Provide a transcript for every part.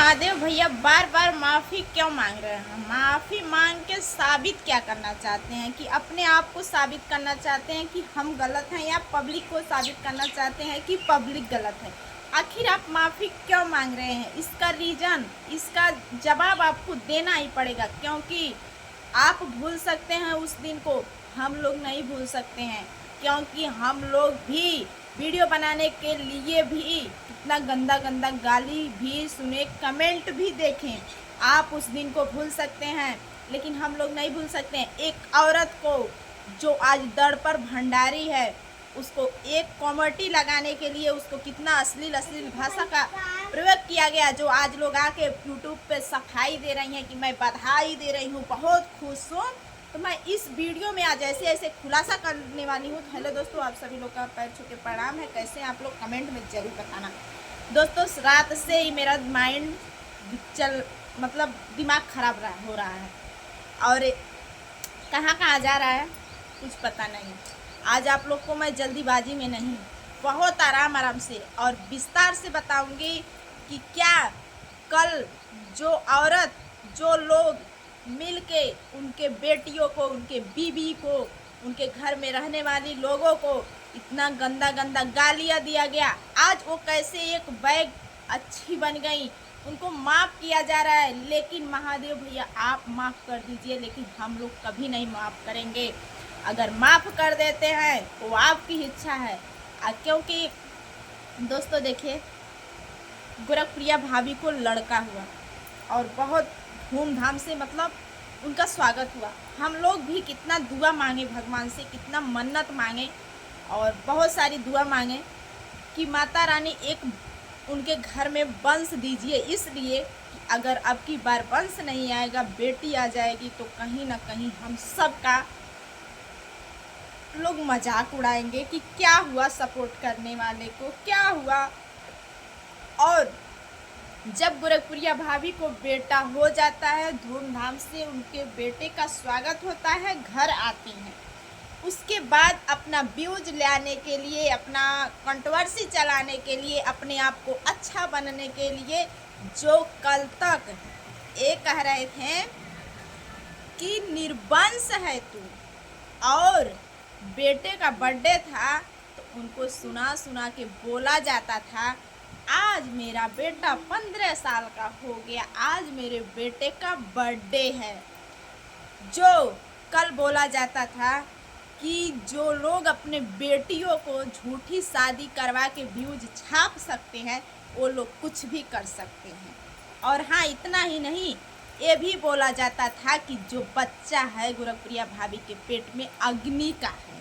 महादेव भैया बार बार माफ़ी क्यों मांग रहे हैं? माफ़ी मांग के साबित क्या करना चाहते हैं? कि अपने आप को साबित करना चाहते हैं कि हम गलत हैं, या पब्लिक को साबित करना चाहते हैं कि पब्लिक गलत है? आखिर आप माफ़ी क्यों मांग रहे हैं? इसका रीज़न, इसका जवाब आपको देना ही पड़ेगा, क्योंकि आप भूल सकते हैं उस दिन को, हम लोग नहीं भूल सकते हैं। क्योंकि हम लोग भी वीडियो बनाने के लिए भी कितना गंदा गंदा गाली भी सुने, कमेंट भी देखें। आप उस दिन को भूल सकते हैं, लेकिन हम लोग नहीं भूल सकते हैं। एक औरत को जो आज दर पर भंडारी है, उसको एक कॉमेडी लगाने के लिए उसको कितना अश्लील अश्लील भाषा का प्रयोग किया गया, जो आज लोग आके यूट्यूब पे सफाई दे रही हैं कि मैं बधाई दे रही हूँ, बहुत खुश हूँ। तो मैं इस वीडियो में आज ऐसे ऐसे खुलासा करने वाली हूँ। हेलो दोस्तों, आप सभी लोग का पैर छू के प्रणाम है। कैसे हैं आप लोग, कमेंट में जरूर बताना। दोस्तों, रात से ही मेरा माइंड मतलब दिमाग खराब हो रहा है, और कहाँ कहाँ जा रहा है कुछ पता नहीं। आज आप लोग को मैं जल्दीबाजी में नहीं, बहुत आराम आराम से और विस्तार से बताऊंगी कि क्या कल जो औरत, जो लोग मिल के उनके बेटियों को, उनके बीबी को, उनके घर में रहने वाली लोगों को इतना गंदा गंदा गालियाँ दिया गया, आज वो कैसे एक बैग अच्छी बन गई, उनको माफ़ किया जा रहा है। लेकिन महादेव भैया आप माफ़ कर दीजिए, लेकिन हम लोग कभी नहीं माफ़ करेंगे। अगर माफ़ कर देते हैं तो आपकी इच्छा है। क्योंकि दोस्तों देखिए, गोरखप्रिया भाभी को लड़का हुआ और बहुत धूमधाम से मतलब उनका स्वागत हुआ। हम लोग भी कितना दुआ मांगे भगवान से, कितना मन्नत मांगे और बहुत सारी दुआ मांगे कि माता रानी एक उनके घर में वंश दीजिए। इसलिए कि अगर अब की बार वंश नहीं आएगा, बेटी आ जाएगी, तो कहीं ना कहीं हम सब का लोग मजाक उड़ाएंगे कि क्या हुआ, सपोर्ट करने वाले को क्या हुआ। और जब गोरखपुरिया भाभी को बेटा हो जाता है, धूमधाम से उनके बेटे का स्वागत होता है, घर आती हैं। उसके बाद अपना व्यूज लाने के लिए, अपना कंट्रोवर्सी चलाने के लिए, अपने आप को अच्छा बनने के लिए, जो कल तक ये कह रहे थे कि निर्वंश है तू, और बेटे का बर्थडे था तो उनको सुना सुना के बोला जाता था, आज मेरा बेटा 15 साल का हो गया, आज मेरे बेटे का बर्थडे है। जो कल बोला जाता था कि जो लोग अपने बेटियों को झूठी शादी करवा के व्यूज छाप सकते हैं, वो लोग कुछ भी कर सकते हैं। और हाँ, इतना ही नहीं, ये भी बोला जाता था कि जो बच्चा है गोरखप्रिया भाभी के पेट में अग्नि का है।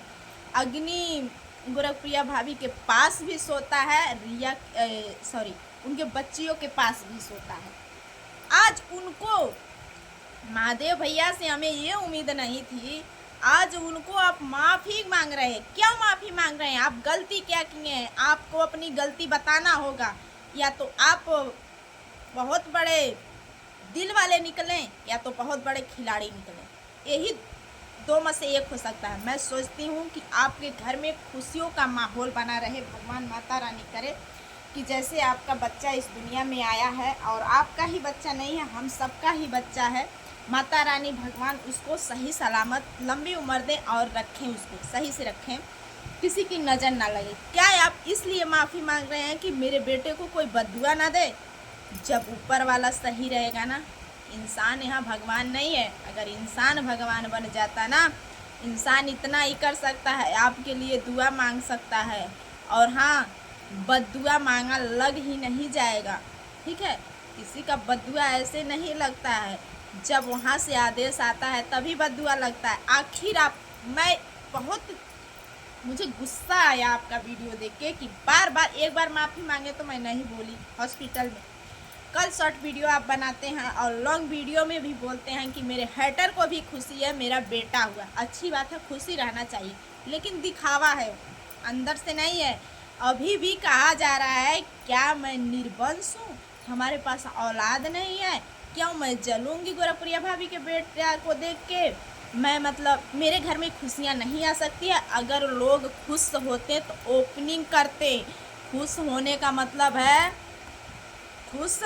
अग्नि गोरखप्रिया भाभी के पास भी सोता है, उनके बच्चियों के पास भी सोता है। आज उनको, महादेव भैया से हमें ये उम्मीद नहीं थी, आज उनको आप माफ़ी मांग रहे हैं। क्यों माफ़ी मांग रहे हैं? आप गलती क्या किए हैं? आपको अपनी गलती बताना होगा, या तो आप बहुत बड़े दिल वाले निकलें, या तो बहुत बड़े खिलाड़ी निकलें। यही दो में से एक हो सकता है। मैं सोचती हूँ कि आपके घर में खुशियों का माहौल बना रहे। भगवान माता रानी करे कि जैसे आपका बच्चा इस दुनिया में आया है, और आपका ही बच्चा नहीं है, हम सबका ही बच्चा है, माता रानी भगवान उसको सही सलामत लंबी उम्र दें और रखें, उसको सही से रखें, किसी की नज़र ना लगे। क्या आप इसलिए माफ़ी मांग रहे हैं कि मेरे बेटे को कोई बद्दुआ ना दे? जब ऊपर वाला सही रहेगा ना, इंसान यहाँ भगवान नहीं है। अगर इंसान भगवान बन जाता ना, इंसान इतना ही कर सकता है, आपके लिए दुआ मांग सकता है, और हाँ, बद्दुआ मांगा लग ही नहीं जाएगा, ठीक है? किसी का बद्दुआ ऐसे नहीं लगता है, जब वहाँ से आदेश आता है तभी बद्दुआ लगता है। आखिर मुझे गुस्सा आया आपका वीडियो देख के कि बार बार, एक बार माफ़ी मांगे तो मैं नहीं बोली हॉस्पिटल में, कल शॉर्ट वीडियो आप बनाते हैं और लॉन्ग वीडियो में भी बोलते हैं कि मेरे हैटर को भी खुशी है, मेरा बेटा हुआ। अच्छी बात है, खुशी रहना चाहिए, लेकिन दिखावा है, अंदर से नहीं है। अभी भी कहा जा रहा है, क्या मैं निर्वंश हूँ, हमारे पास औलाद नहीं है, क्यों मैं जलूँगी गोरखप्रिया भाभी के बेटे को देख के? मैं मतलब मेरे घर में खुशियाँ नहीं आ सकती है? अगर लोग खुश होते तो ओपनिंग करते। खुश होने का मतलब है खुश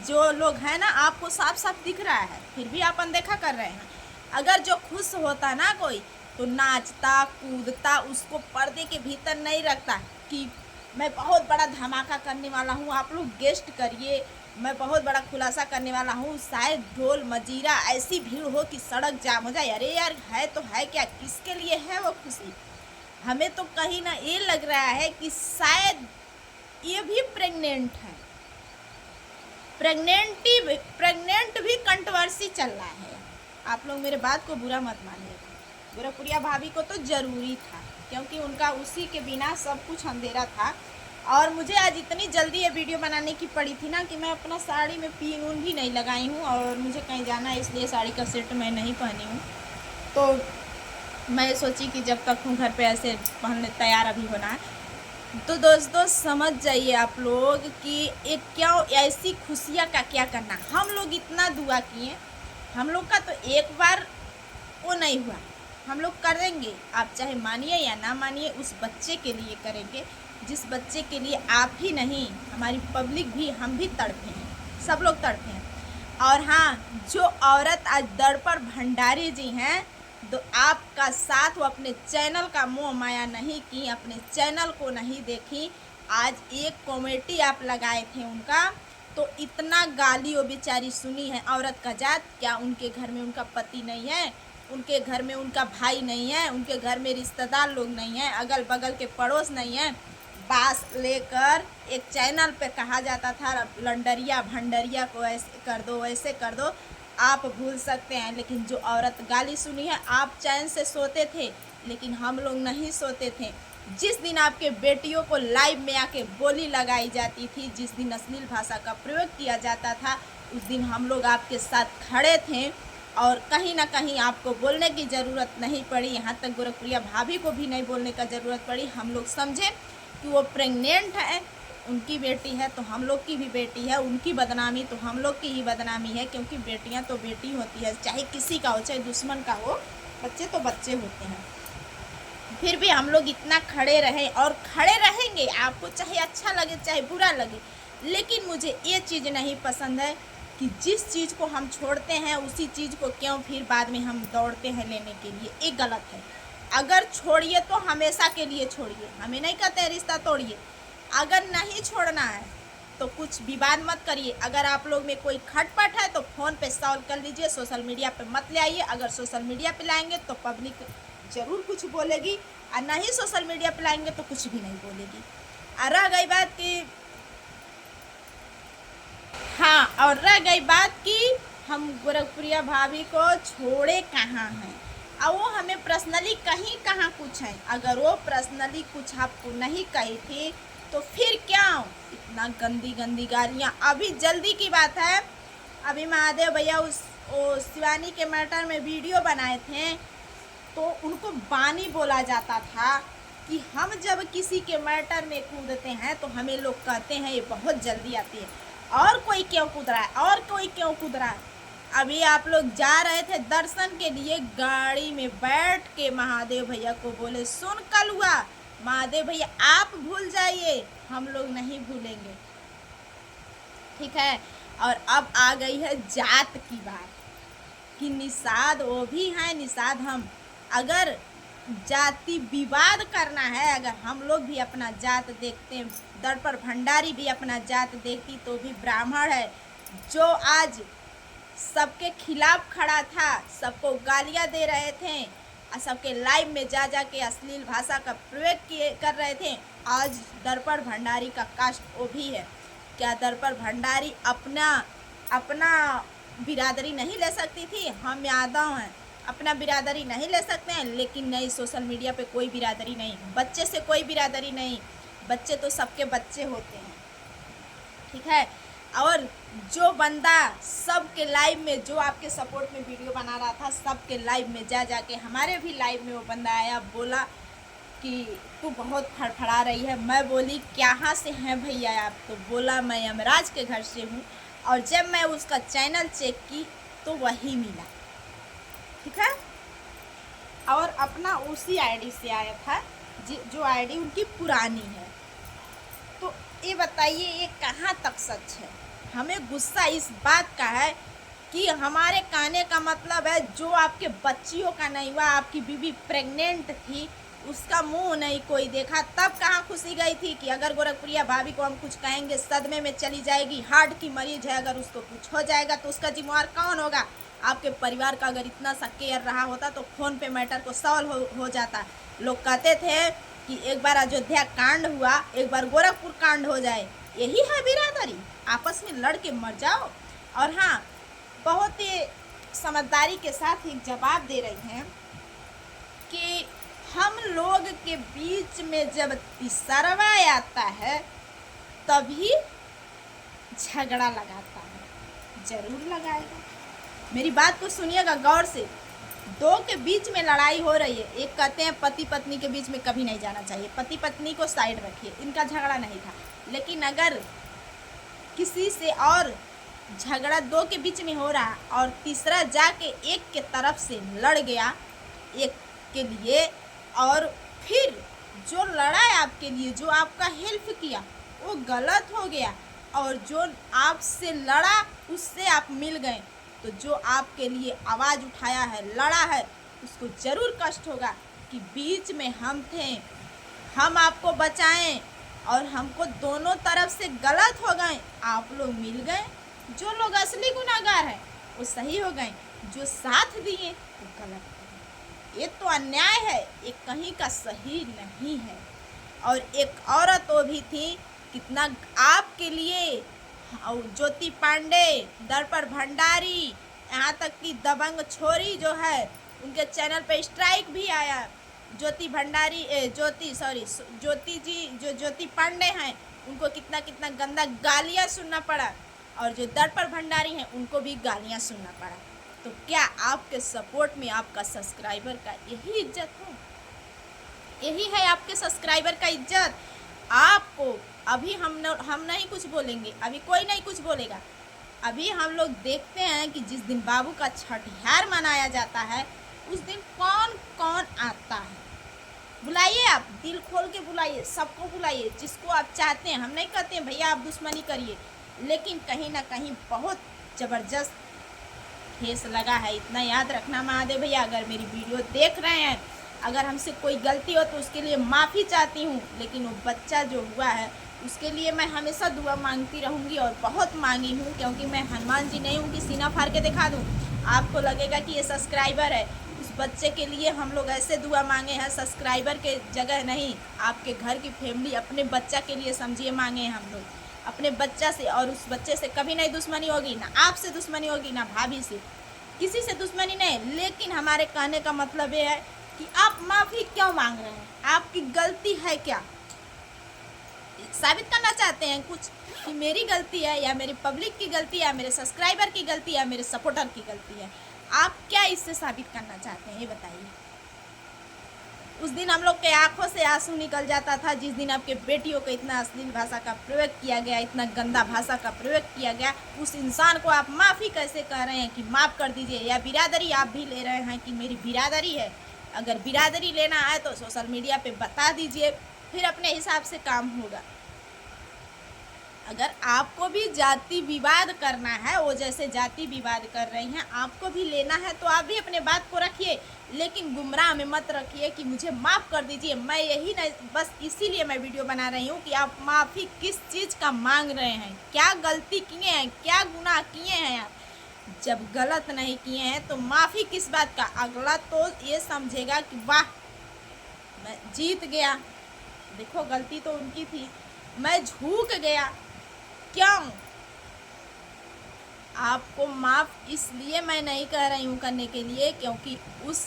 जो लोग हैं ना, आपको साफ साफ दिख रहा है, फिर भी आप अनदेखा कर रहे हैं। अगर जो खुश होता ना कोई, तो नाचता कूदता, उसको पर्दे के भीतर नहीं रखता कि मैं बहुत बड़ा धमाका करने वाला हूँ, आप लोग गेस्ट करिए, मैं बहुत बड़ा खुलासा करने वाला हूँ, शायद ढोल मजीरा ऐसी भीड़ हो कि सड़क जाम हो जाए। अरे यार, है तो है क्या, किसके लिए है वो खुशी? हमें तो कहीं ना ये लग रहा है कि शायद ये भी प्रेग्नेंट है। प्रेग्नेंट भी कंट्रोवर्सी चल रहा है। आप लोग मेरे बात को बुरा मत मानिएगा। गोरखपुरिया भाभी को तो ज़रूरी था, क्योंकि उनका उसी के बिना सब कुछ अंधेरा था। और मुझे आज इतनी जल्दी ये वीडियो बनाने की पड़ी थी ना कि मैं अपना साड़ी में पिन ऊन भी नहीं लगाई हूँ, और मुझे कहीं जाना है इसलिए साड़ी का सेट मैं नहीं पहनी हूँ। तो मैं सोची कि जब तक हूँ घर पे ऐसे पहनने तैयार अभी होना है। तो दोस्तों समझ जाइए आप लोग कि एक क्या ऐसी खुशियाँ का क्या करना। हम लोग इतना दुआ किए, हम लोग का तो एक बार वो नहीं हुआ, हम लोग करेंगे, आप चाहे मानिए या ना मानिए, उस बच्चे के लिए करेंगे जिस बच्चे के लिए आप ही नहीं, हमारी पब्लिक भी, हम भी तड़पे हैं, सब लोग तड़पे हैं। और हाँ, जो औरत आज दर्पण भंडारी जी हैं, तो आपका साथ वो अपने चैनल का मोह माया नहीं की, अपने चैनल को नहीं देखी। आज एक कॉमेडी आप लगाए थे उनका, तो इतना गाली वो बेचारी सुनी है। औरत का जात क्या, उनके घर में उनका पति नहीं है, उनके घर में उनका भाई नहीं है, उनके घर में रिश्तेदार लोग नहीं हैं, अगल बगल के पड़ोस नहीं हैं। बास लेकर एक चैनल पे कहा जाता था लंडरिया भंडरिया को ऐसे कर दो वैसे कर दो, आप भूल सकते हैं। लेकिन जो औरत गाली सुनी है, आप चैन से सोते थे, लेकिन हम लोग नहीं सोते थे। जिस दिन आपके बेटियों को लाइव में आके बोली लगाई जाती थी, जिस दिन अश्लील भाषा का प्रयोग किया जाता था, उस दिन हम लोग आपके साथ खड़े थे और कहीं ना कहीं आपको बोलने की ज़रूरत नहीं पड़ी। यहाँ तक गोरखपुरिया भाभी को भी नहीं बोलने का ज़रूरत पड़ी। हम लोग समझे कि वो प्रेग्नेंट है, उनकी बेटी है तो हम लोग की भी बेटी है, उनकी बदनामी तो हम लोग की ही बदनामी है, क्योंकि बेटियां तो बेटी होती है, चाहे किसी का हो चाहे दुश्मन का हो, बच्चे तो बच्चे होते हैं। फिर भी हम लोग इतना खड़े रहे और खड़े रहेंगे, आपको चाहे अच्छा लगे चाहे बुरा लगे। लेकिन मुझे ये चीज़ नहीं पसंद है कि जिस चीज़ को हम छोड़ते हैं उसी चीज़ को क्यों फिर बाद में हम दौड़ते हैं लेने के लिए, ये गलत है। अगर छोड़िए तो हमेशा के लिए छोड़िए, हमें नहीं कहते हैं रिश्ता तोड़िए। अगर नहीं छोड़ना है तो कुछ विवाद मत करिए। अगर आप लोग में कोई खटपट है तो फ़ोन पे सॉल्व कर लीजिए, सोशल मीडिया पे मत ले आइए। अगर सोशल मीडिया पे लाएंगे तो पब्लिक ज़रूर कुछ बोलेगी, और नहीं सोशल मीडिया पे लाएंगे तो कुछ भी नहीं बोलेगी। और रह गई बात कि हाँ, और रह गई बात कि हम गोरखपुरिया भाभी को छोड़े कहाँ हैं, और वो हमें पर्सनली कहीं कहाँ कुछ है। अगर वो पर्सनली कुछ आपको नहीं कही थी तो फिर क्या इतना गंदी गंदी गालियाँ। अभी जल्दी की बात है, अभी महादेव भैया उस शिवानी के मैटर में वीडियो बनाए थे, तो उनको बानी बोला जाता था कि हम जब किसी के मैटर में कूदते हैं तो हमें लोग कहते हैं ये बहुत जल्दी आती है, और कोई क्यों कूद रहा है, और कोई क्यों कूद रहा है। अभी आप लोग जा रहे थे दर्शन के लिए, गाड़ी में बैठ के महादेव भैया को बोले सुन कलुआ, महादेव भैया आप भूल जाइए, हम लोग नहीं भूलेंगे, ठीक है। और अब आ गई है जात की बात कि निषाद वो भी हैं, निषाद हम। अगर जाति विवाद करना है, अगर हम लोग भी अपना जात देखते हैं, दर्पण भंडारी भी अपना जात देखती तो भी ब्राह्मण है, जो आज सबके खिलाफ खड़ा था, सबको गालियां दे रहे थे, और सबके लाइव में जा जा के अश्लील भाषा का प्रयोग कर रहे थे। आज दर्पण भंडारी का कास्ट वो भी है। क्या दर्पण भंडारी अपना बिरादरी नहीं ले सकती थी? हम यादव हैं, अपना बिरादरी नहीं ले सकते हैं, लेकिन नहीं, सोशल मीडिया पे कोई बिरादरी नहीं, बच्चे से कोई बिरादरी नहीं, बच्चे तो सबके बच्चे होते हैं, ठीक है। और जो बंदा सबके लाइव में, जो आपके सपोर्ट में वीडियो बना रहा था, सबके लाइव में जा जाके, हमारे भी लाइव में वो बंदा आया, बोला कि तू बहुत फड़फड़ा रही है। मैं बोली कहाँ से हैं भैया आप? तो बोला मैं यमराज के घर से हूँ। और जब मैं उसका चैनल चेक की तो वही मिला, ठीक है। और अपना उसी आईडी से आया था जो आईडी उनकी पुरानी है। तो ये बताइए ये कहाँ तक सच है? हमें गुस्सा इस बात का है कि हमारे कहने का मतलब है जो आपके बच्चियों का नहीं हुआ, आपकी बीवी प्रेग्नेंट थी, उसका मुंह नहीं कोई देखा, तब कहाँ खुशी गई थी कि अगर गोरखपुरिया भाभी को हम कुछ कहेंगे सदमे में चली जाएगी, हार्ट की मरीज है, अगर उसको कुछ हो जाएगा तो उसका जिम्मेवार कौन होगा? आपके परिवार का अगर इतना सा केयर रहा होता तो फोन पे मैटर को सॉल्व हो जाता। लोग कहते थे कि एक बार अयोध्या कांड हुआ, एक बार गोरखपुर कांड हो जाए, यही है बिरादरी? आपस में लड़ के मर जाओ। और हाँ, बहुत ही समझदारी के साथ ही जवाब दे रही हैं कि हम लोग के बीच में जब तीसरवा आता है तभी झगड़ा लगाता है। जरूर लगाएगा, मेरी बात को सुनिएगा गौर से। दो के बीच में लड़ाई हो रही है, एक कहते हैं पति पत्नी के बीच में कभी नहीं जाना चाहिए, पति पत्नी को साइड रखिए, इनका झगड़ा नहीं था। लेकिन अगर किसी से और झगड़ा दो के बीच में हो रहा और तीसरा जाके एक के तरफ से लड़ गया एक के लिए, और फिर जो लड़ा है आपके लिए, जो आपका हेल्प किया, वो गलत हो गया, और जो आपसे लड़ा उससे आप मिल गए, तो जो आपके लिए आवाज़ उठाया है, लड़ा है, उसको ज़रूर कष्ट होगा कि बीच में हम थे, हम आपको बचाएं और हमको दोनों तरफ से गलत हो गए, आप लोग मिल गए। जो लोग असली गुनाहगार हैं वो सही हो गए, जो साथ दिए वो गलत हो गए। ये तो अन्याय है, ये कहीं का सही नहीं है। और एक औरत वो भी थी, कितना आपके लिए, ज्योति पांडे, दर्पण भंडारी, यहाँ तक कि दबंग छोरी जो है उनके चैनल पे स्ट्राइक भी आया। ज्योति भंडारी ज्योति जी, जो ज्योति पांडे हैं, उनको कितना कितना गंदा गालियाँ सुनना पड़ा, और जो दर्पण भंडारी हैं उनको भी गालियाँ सुनना पड़ा। तो क्या आपके सपोर्ट में आपका सब्सक्राइबर का यही इज्जत है? यही है आपके सब्सक्राइबर का इज्जत? आपको अभी हम नहीं कुछ बोलेंगे, अभी कोई नहीं कुछ बोलेगा। अभी हम लोग देखते हैं कि जिस दिन बाबू का छठिहार मनाया जाता है उस दिन कौन कौन आता है। बुलाइए, आप दिल खोल के बुलाइए, सबको बुलाइए जिसको आप चाहते हैं। हम नहीं कहते हैं भैया आप दुश्मनी करिए, लेकिन कहीं ना कहीं बहुत ज़बरदस्त ठेस लगा है। इतना याद रखना महादेव भैया, अगर मेरी वीडियो देख रहे हैं, अगर हमसे कोई गलती हो तो उसके लिए माफ़ी चाहती हूँ, लेकिन वो बच्चा जो हुआ है उसके लिए मैं हमेशा दुआ मांगती रहूँगी, और बहुत मांगी हूँ, क्योंकि मैं हनुमान जी नहीं हूँ कि सीना फाड़ के दिखा दूँ। आपको लगेगा कि ये सब्सक्राइबर है, उस बच्चे के लिए हम लोग ऐसे दुआ मांगे हैं, सब्सक्राइबर के जगह नहीं, आपके घर की फैमिली, अपने बच्चा के लिए समझिए मांगे हैं हम लोग, अपने बच्चा से। और उस बच्चे से कभी नहीं दुश्मनी होगी, ना आपसे दुश्मनी होगी, ना भाभी से, किसी से दुश्मनी नहीं। लेकिन हमारे कहने का मतलब ये है कि आप माफ़ी क्यों मांग रहे हैं? आपकी गलती है क्या? साबित करना चाहते हैं कुछ कि मेरी गलती है, या मेरी पब्लिक की गलती है, या मेरे सब्सक्राइबर की गलती है, या मेरे सपोर्टर की गलती है? आप क्या इससे साबित करना चाहते हैं, ये बताइए। उस दिन हम लोग के आंखों से आंसू निकल जाता था जिस दिन आपके बेटियों को इतना अश्लील भाषा का प्रयोग किया गया, इतना गंदा भाषा का प्रयोग किया गया। उस इंसान को आप माफ़ी कैसे कह रहे हैं कि माफ़ कर दीजिए? या बिरादरी आप भी ले रहे हैं कि मेरी बिरादरी है? अगर बिरादरी लेना है तो सोशल मीडिया पे बता दीजिए, फिर अपने हिसाब से काम होगा। अगर आपको भी जाति विवाद करना है, वो जैसे जाति विवाद कर रही हैं, आपको भी लेना है तो आप भी अपने बात को रखिए, लेकिन गुमराह में मत रखिए कि मुझे माफ़ कर दीजिए। मैं यही नहीं, बस इसीलिए मैं वीडियो बना रही हूँ कि आप माफ़ी किस चीज़ का मांग रहे हैं, क्या गलती किए हैं, क्या गुनाह किए हैं आप? जब गलत नहीं किए हैं तो माफ़ी किस बात का? अगला तो ये समझेगा कि वाह मैं जीत गया, देखो गलती तो उनकी थी, मैं झूक गया। क्यों? आपको माफ़ इसलिए मैं नहीं कह रही हूँ करने के लिए, क्योंकि उस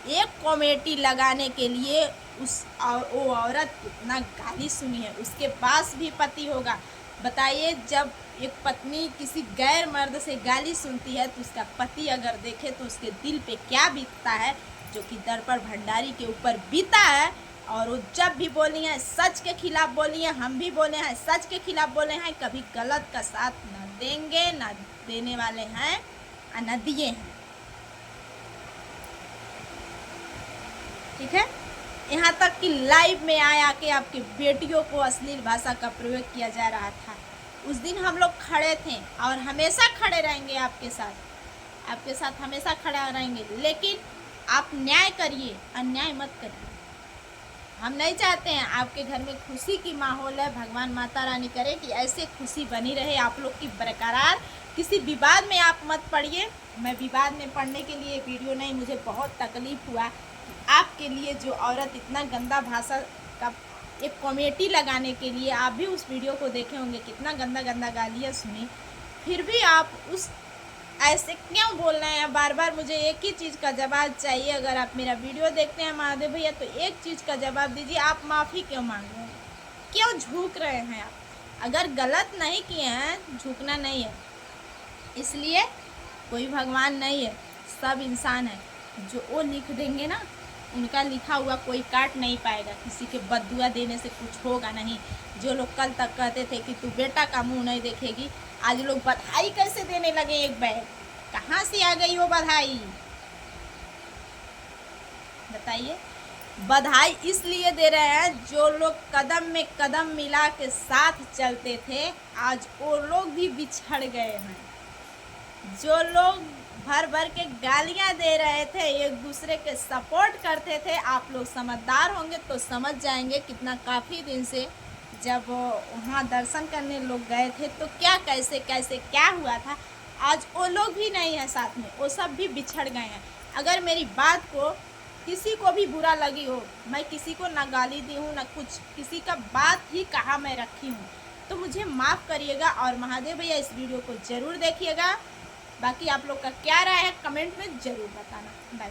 एक कमेटी लगाने के लिए वो औरत कितना गाली सुनी है। उसके पास भी पति होगा। बताइए, जब एक पत्नी किसी गैर मर्द से गाली सुनती है तो उसका पति अगर देखे तो उसके दिल पे क्या बीतता है, जो कि दर्पण भंडारी के ऊपर बीता है। और वो जब भी बोली हैं सच के खिलाफ बोली हैं, हम भी बोले हैं सच के खिलाफ बोले हैं, कभी गलत का साथ ना देंगे, ना देने वाले हैं और ना दिए हैं। ठीक है? यहाँ तक कि लाइव में आया कि आपकी बेटियों को अश्लील भाषा का प्रयोग किया जा रहा था। उस दिन हम लोग खड़े थे और हमेशा खड़े रहेंगे आपके साथ हमेशा खड़ा रहेंगे। लेकिन आप न्याय करिए, अन्याय मत करिए। हम नहीं चाहते हैं, आपके घर में खुशी की माहौल है, भगवान माता रानी करे कि ऐसे खुशी बनी रहे आप लोग की बरकरार। किसी विवाद में आप मत पड़िए। मैं विवाद में पड़ने के लिए वीडियो नहीं, मुझे बहुत तकलीफ़ हुआ कि आपके लिए जो औरत इतना गंदा भाषा का एक कॉमेडी लगाने के लिए आप भी उस वीडियो को देखे होंगे, कितना गंदा गंदा गालियाँ सुनी, फिर भी आप उस ऐसे क्यों बोल रहे हैं। बार बार मुझे एक ही चीज़ का जवाब चाहिए। अगर आप मेरा वीडियो देखते हैं महादेव भैया तो एक चीज़ का जवाब दीजिए, आप माफ़ी क्यों मांग रहे हैं, क्यों झुक रहे हैं आप। अगर गलत नहीं किए हैं, झुकना नहीं है। इसलिए कोई भगवान नहीं है, सब इंसान है। जो वो लिख देंगे ना, उनका लिखा हुआ कोई काट नहीं पाएगा। किसी के बददुआ देने से कुछ होगा नहीं। जो लोग कल तक कहते थे कि तू बेटा का मुंह नहीं देखेगी, आज लोग बधाई कैसे देने लगे एक बैग। कहाँ से आ गई वो बधाई, बताइए। बधाई इसलिए दे रहे हैं जो लोग कदम में कदम मिला के साथ चलते थे, आज वो लोग भी बिछड़ गए हैं। जो लोग भर भर के गालियां दे रहे थे, एक दूसरे के सपोर्ट करते थे, आप लोग समझदार होंगे तो समझ जाएंगे। कितना काफ़ी दिन से जब वहाँ दर्शन करने लोग गए थे तो क्या कैसे कैसे क्या हुआ था, आज वो लोग भी नहीं है साथ में, वो सब भी बिछड़ गए हैं। अगर मेरी बात को किसी को भी बुरा लगी हो, मैं किसी को ना गाली दी हूँ ना कुछ, किसी का बात ही कहाँ मैं रखी हूँ, तो मुझे माफ़ करिएगा। और महादेव भैया इस वीडियो को ज़रूर देखिएगा। बाकी आप लोग का क्या राय है कमेंट में ज़रूर बताना। बाय।